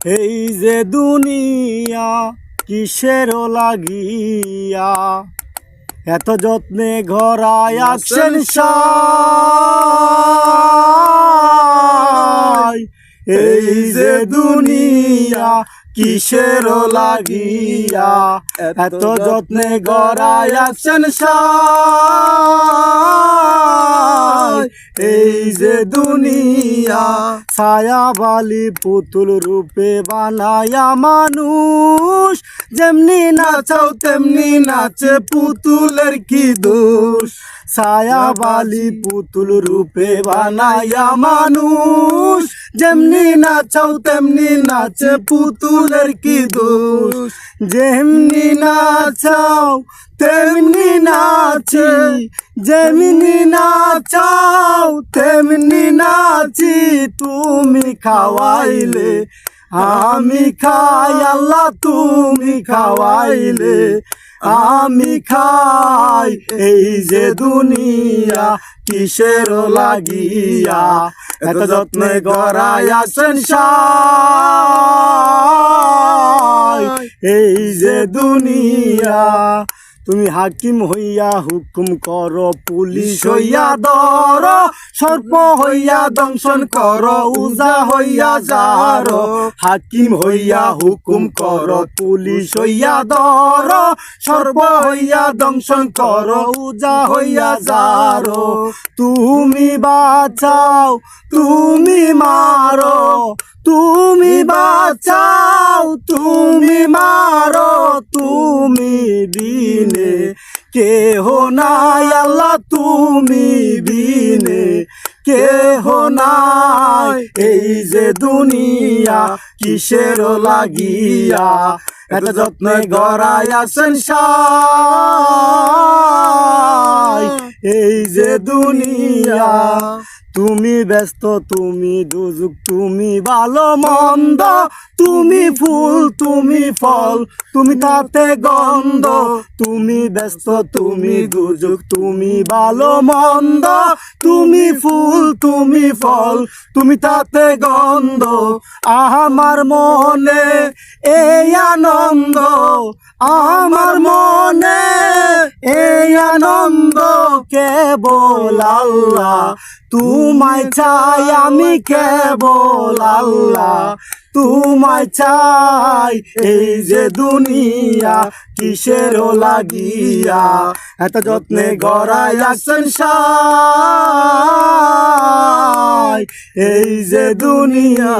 এই যে দুনিয়া কিসের লাগিয়া এত যত্নে ঘরায় আছেন সাই। এই যে দুনিয়া কিসের লাগিয়া এত যত্নে ঘরায় আছেন সাই। এই যে দুনিয়া ছায়া বালি পুতুল রূপে বানায়া মানুষ, যেমনি নাচাও তেমনি নাচে পুতুলের কি দোষ। ছায়া বালি পুতুল রূপে বানায়া মানুষ, যেমনি নাচাও তেমনি নাচে পুতুলের কি দোষ। যেমনি নাচাও তেমনি নাচে, যেমনি নাচাও তেমনি নাচি। তুমি খাওয়াইলে আমি খাই আল্লাহ, তুমি খাওয়াইলে আমি খাই। এই যে দুনিয়া কিসের লাগিয়া এত যত্নে গড়ায় আছেন সাই। এই যে দুনিয়া তুমি হাকিম হইয়া হুকুম কর, পুলিশ হইয়া ধর, সর্প হইয়া দংশন কর, উজা হইয়া যার। হাকিম হইয়া হুকুম কর, পুলিশ হইয়া ধর, সর্প হইয়া দংশন কর, উজা হইয়া যার। তুমি বাঁচাও তুমি মারো, তুমি বাঁচাও তুমি মারো, তুমি বিনে কেহ নাই আল্লাহ, তুমি বিনে কেহ নাই। এই যে দুনিয়া কিসের লাগিয়া এত যত্নে গড়ায় আছেন সাই। এই যে দুনিয়া তুমি ব্যস্ত তুমি দুযুগ, তুমি ভালো মন্দ, তুমি ফুল তুমি ফল, তুমি তাতে গন্ধ। তুমি ব্যস্ত তুমি দুযুগ, তুমি ভালো মন্দ, তুমি ফুল তুমি ফল, তুমি তাতে গন্ধ। আমার মনে এই আনন্দ, আমার মনে এই আনন্দ কেবল আল্লাহ তোমায় চাই, আমি কেবল আল্লাহ তোমায় চাই। এই যে দুনিয়া কিসের লাগিয়া এত যত্নে গড়ায় আছেন সাই। এই যে দুনিয়া